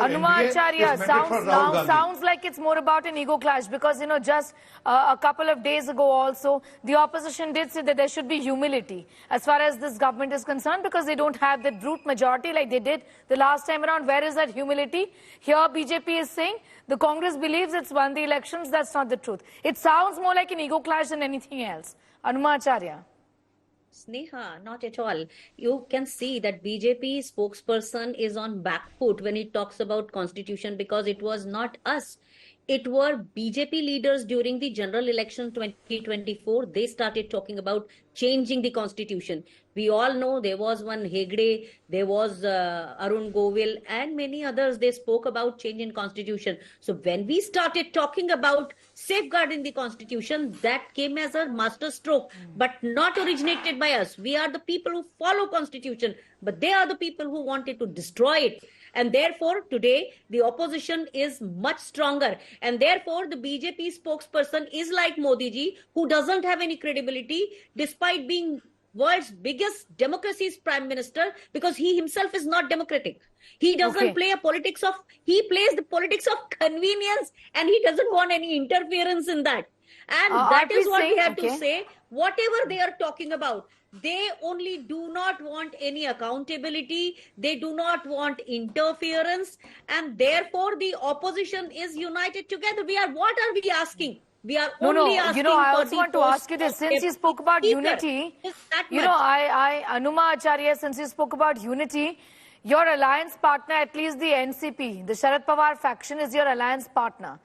Anumacharya, sounds like it's more about an ego clash because, just a couple of days ago also, the opposition did say that there should be humility as far as this government is concerned because they don't have that brute majority like they did the last time around. Where is that humility? Here BJP is saying the Congress believes it's won the elections. That's not the truth. It sounds more like an ego clash than anything else. Anumacharya. Sneha, not at all. You can see that BJP spokesperson is on back foot when he talks about constitution because it was not us. It were BJP leaders during the general election 2024. They started talking about changing the constitution. We all know there was one Hegde, there was Arun Govil and many others. They spoke about changing constitution. So when we started talking about safeguarding the constitution, that came as a master stroke, but not originated by us. We are the people who follow constitution, but they are the people who wanted to destroy it. And therefore, today, the opposition is much stronger. And therefore, the BJP spokesperson is like Modi ji, who doesn't have any credibility, despite being world's biggest democracy's prime minister, because he himself is not democratic. He doesn't play he plays the politics of convenience, and he doesn't want any interference in that. And that is what we have to say. Whatever they are talking about, they only do not want any accountability. They do not want interference. And therefore, the opposition is united together. What are we asking? We are only asking I also want to ask you this. Since you spoke about unity, Anumacharya, since you spoke about unity, your alliance partner, at least the NCP, the Sharad Pawar faction is your alliance partner.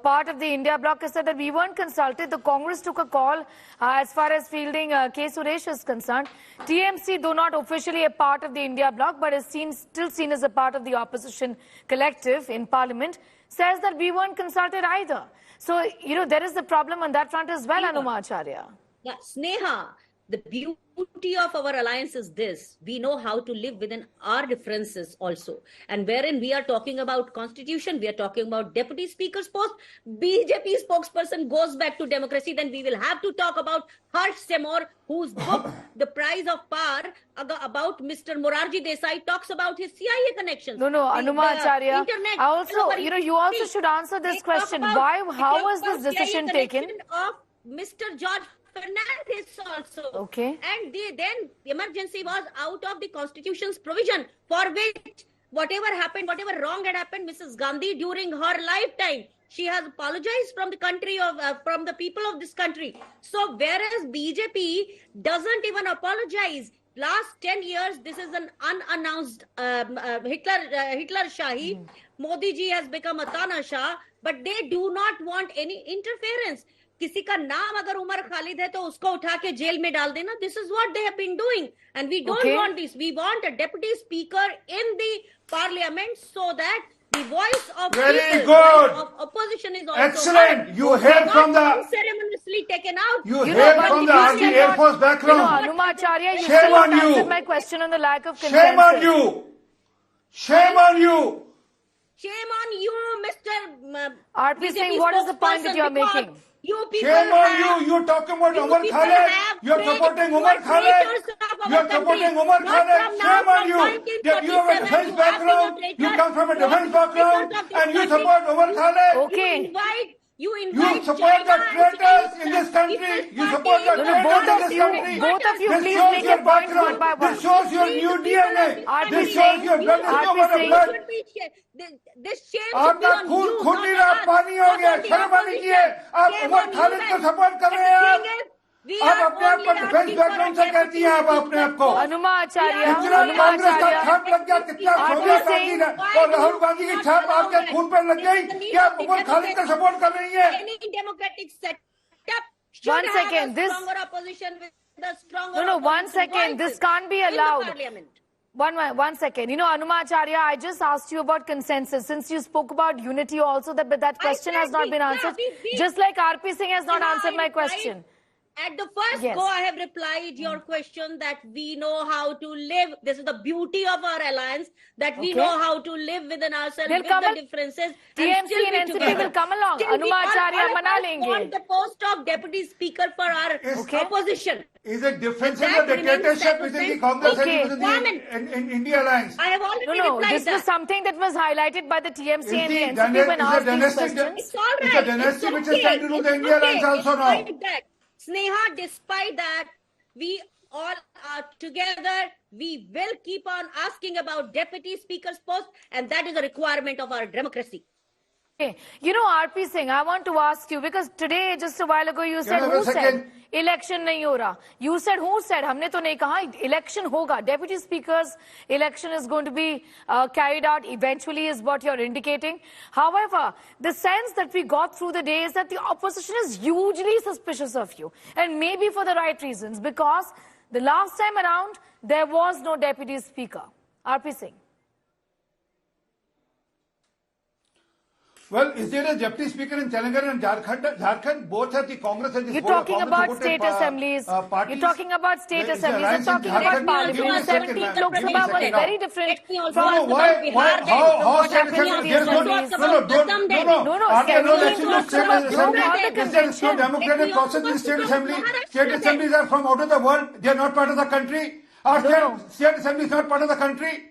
Part of the India bloc has said that we weren't consulted. The Congress took a call as far as fielding K. Suresh is concerned. TMC, though not officially a part of the India bloc, but is still seen as a part of the opposition collective in parliament, says that we weren't consulted either. So, there is the problem on that front as well, Anumacharya. Yeah, Sneha, the beauty of our alliance is this. We know how to live within our differences also. And wherein we are talking about constitution, we are talking about deputy speaker's post, BJP spokesperson goes back to democracy, then we will have to talk about Harsh Seymour, whose book, The Price of Power, about Mr. Morarji Desai, talks about his CIA connections. Anumacharya. You also should answer this question. How was this decision taken? Of Mr. George Fernandez also. And then emergency was out of the constitution's provision, for which whatever happened, wrong had happened, Mrs. Gandhi during her lifetime, she has apologized from the country from the people of this country. So whereas BJP doesn't even apologize, last 10 years, this is an unannounced Hitler Shahi. Modi ji has become a Tanashah, but they do not want any interference. किसी का नाम अगर उमर खालिद है तो उसको उठा के jail में डाल देना. This is what they have been doing, and we don't want this. We want a deputy speaker in the parliament so that the voice of of opposition is also excellent. heard. You heard from the unceremoniously taken out. You heard from the Army Air Force background. Anumacharya, you still not answered my question on the lack of consensus. Shame on you. Shame on you. Shame on you, Mr. RP Singh, what is the point that you are making? Shame on you! You're talking about Umar Khalid. You're supporting Umar Khalid. You're supporting Umar Khalid. Shame on you! That you have a defense background. You come from a defense background, and you support Umar Khalid. You support the traitors in this country. You support the traitors in this country. Both of you, please make your point one by one. This shows your new DNA. This shows your blood is no more blood. आपका खून खुली रहा पानी हो गया. शर्म आनी चाहिए. आप उमर खालिद को सपोर्ट कर रहे हैं. आप अपने आप को डिफेंस बैकग्राउंड से कहती हैं. आप अपने आप को Anumacharya, कितना कांग्रेस का छाप लग गया. कितना सोनिया गांधी और राहुल गांधी की छाप आपके खून पर लग गई कि आप उमर खालिद को सपोर्ट कर रही हैं. One second, one second, this can't be allowed. One second. Anumacharya, I just asked you about consensus. Since you spoke about unity also, but that question has not been answered. Just like RP Singh has not answered my question. At the first Yes. go, I have replied your question that we know how to live. This is the beauty of our alliance, that we Okay. know how to live within ourselves They'll with come the al- differences. TMC still and be NCP together. will come along. Still we Anuma Acharya all of mana us lenge. want the post of deputy speaker for our Okay. opposition. Is it difference in That the remains dictatorship within the sacrosanct. Congress Okay. and within the in India alliance? I have already No, replied this that. was something that was highlighted by the TMC Is and the the NCP when asked these dynastic questions. It's all right. It's a dynasty It's which is trying to rule the It's India alliance also now. Despite that, Sneha, despite that, we all are together. We will keep on asking about deputy speaker's post, and that is a requirement of our democracy. Okay. You know, RP Singh, I want to ask you, because today, just a while ago, you said, I have a who said, second? election nahi ho raha. You said, who said? Humne to nahi kaha, election hoga. Deputy Speaker's election is going to be carried out eventually is what you're indicating. However, the sense that we got through the day is that the opposition is hugely suspicious of you. And maybe for the right reasons, because the last time around, there was no Deputy Speaker. RP Singh. Well, is there a deputy speaker in Telangana and Jharkhand? Both have the Congress and the You're talking about state assemblies. parties. You're talking about state There is the assemblies. alliance You're in talking about Jharkhand. parliament. Give me a second, 17th ma'am. Lok Give me a Sabha was second very now. different Let me also from No, ask why, about Bihar then, how from state Assam assembly, then. there's no, Let's no, talk no, about don't, Assam no, then. no, No, no, are there no 17th elections Lok of state Sabha, assembly? don't call the Is there no convention. democratic process in the state assembly? State assemblies are from out of the world, they are not part of the country. Our No. state assembly is not part of the country.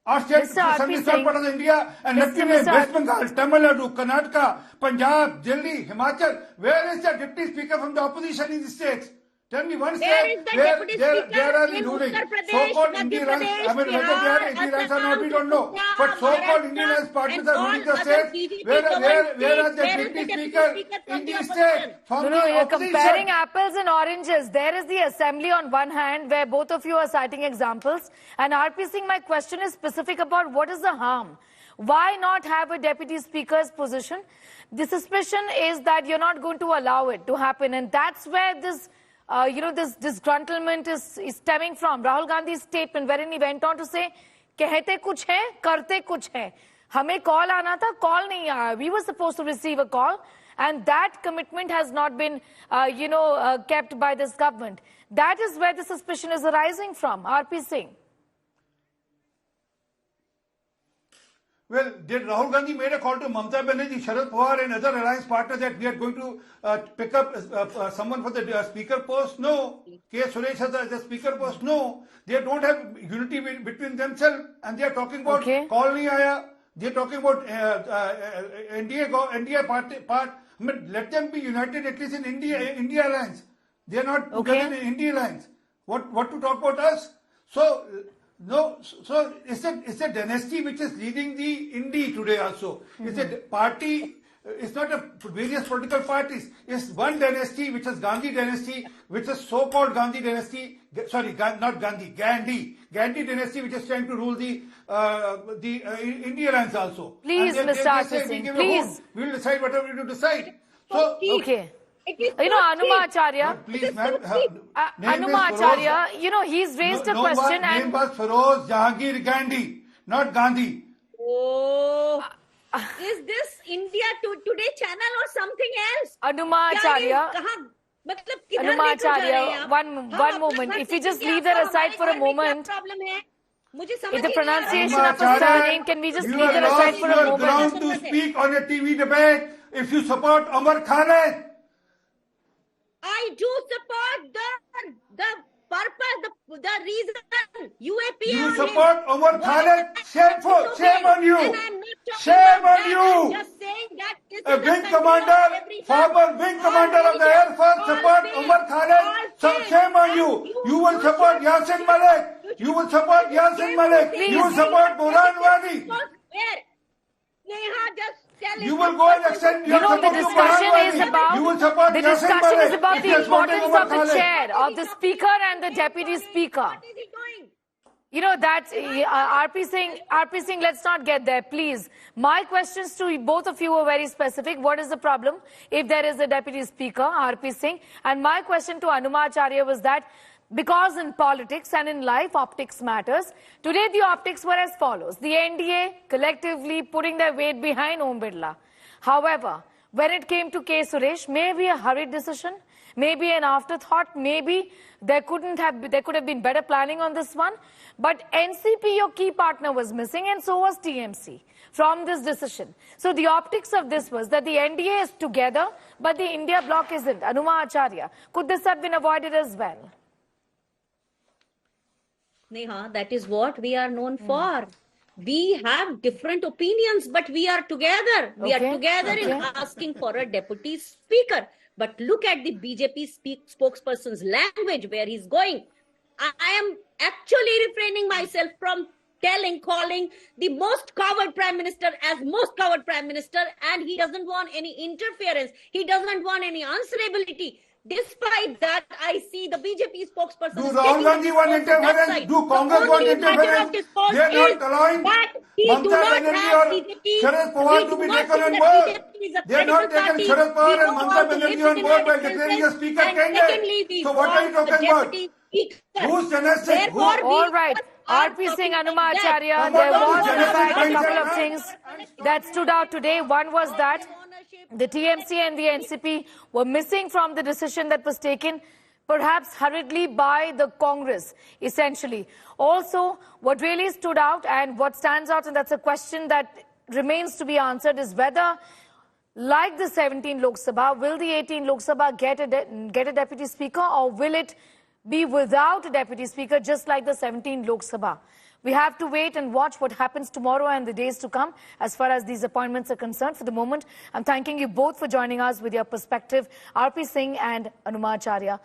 Our state Mr. R.P. assembly is not Singh. part of India. And let me Mr. name Mr. West Bengal, Tamil Nadu, Karnataka, Punjab, Delhi, Himachal. Where is the deputy speaker from the opposition in the states? Tell me one There state is the where deputy there speaker are the in ruling. Uttar Pradesh, So-called Madhya Indian alliance, Pradesh, I mean, whether they are Bihar, Indian alliance or not, we don't know. Assam, But so-called Indian alliance Maharashtra, parties and are all ruling the other states. BJP Where governed are the states, deputy where is the speaker deputy speaker in from the the state? opposition? From No, the no, you're opposition. comparing apples and oranges. There is the assembly on one hand where both of you are citing examples. And RP Singh, my question is specific about what is the harm? Why not have a deputy speaker's position? The suspicion is that you're not going to allow it to happen. And that's where this, this disgruntlement is stemming from. Rahul Gandhi's statement wherein he went on to say, कहते कुछ है, करते कुछ है. हमें call आना था, call नहीं आया. We were supposed to receive a call. And that commitment has not been, kept by this government. That is where the suspicion is arising from. RP Singh. Well, did Rahul Gandhi made a call to Mamata Banerjee, Sharad Pawar and other alliance partners that we are going to pick up someone for the speaker post? No. K. Suresh has the speaker post? No. They don't have unity between themselves and they are talking about call nahi aaya. They are talking about NDA part. I mean, let them be united at least in India alliance. They are not together in India alliance. What to talk about us? So, no, so it's a dynasty which is leading the India today also. It's a party, it's not a various political parties. It's one dynasty which is Gandhi dynasty, which is so-called Gandhi dynasty, sorry, not Gandhi, Gandhi dynasty which is trying to rule the India alliance also. Please, Mr. RP Singh, please. We will decide whatever we do decide. So, okay. Anuma Acharya. Please, ma'am. Anuma Acharya, he's raised a question Name was Feroz Jahangir Gandhi, not Gandhi. Oh, is this India Today channel or something else? Anuma Acharya. मतलब किधर Anuma लेकर जा रहे हैं Acharya, आप? one moment. If you just leave that aside for a moment. If the pronunciation of a surname, can we just leave that aside for a moment? You are ground to speak on a TV debate if you support Omar Khaled. I do support the purpose, the reason, UAP. You support Omar Khaled? Shameful! Shame on you! Shame on you! Just saying that A wing commander, former wing commander of the Air Force, support Omar Khaled? So shame on you! You will support Yasin Malik! You will support Yasin Malik! You will support Burhan Wani! You will go and extend your support to discussion Burhan is Wani. about You will support the Yasin discussion Malik is about if the you are supporting importance Omar of the Khaled. chair, of the speaker and the deputy speaker. What is he doing? That's RP Singh, let's not get there, please. My questions to both of you were very specific. What is the problem if there is a deputy speaker, RP Singh? And my question to Anuma Acharya was that because in politics and in life, optics matters. Today, the optics were as follows. The NDA collectively putting their weight behind Om Birla. However, when it came to K. Suresh, maybe a hurried decision, maybe an afterthought, maybe there could have been better planning on this one. But NCP, your key partner, was missing, and so was TMC from this decision. So the optics of this was that the NDA is together, but the India bloc isn't. Anuma Acharya, could this have been avoided as well? Neha, that is what we are known for. We have different opinions, but we are together. We are together in asking for a deputy speaker. But look at the BJP spokesperson's language, where he's going. I am actually refraining myself from calling the most coward prime minister as most coward prime minister, and he doesn't want any interference. He doesn't want any answerability. Despite that, I see the BJP spokesperson. Do Rahul Gandhi want interference? Do Congress want interference? They are not allowing Mamata Banerjee or Sharad Pawar to be taken on board. They are not taking Sharad Pawar and Mamata Banerjee on board by declaring a speaker candidate. So what are you talking about? Who's suggesting? All right. R.P. Singh, Anuma Acharya, there was in fact a couple of things that stood out today. One was that the TMC and the NCP were missing from the decision that was taken, perhaps hurriedly, by the Congress, essentially. Also, what really stood out and what stands out, and that's a question that remains to be answered, is whether, like the 17 Lok Sabha, will the 18 Lok Sabha get a deputy speaker, or will it be without a deputy speaker, just like the 17 Lok Sabha? We have to wait and watch what happens tomorrow and the days to come as far as these appointments are concerned. For the moment, I'm thanking you both for joining us with your perspective, R.P. Singh and Anuma Acharya.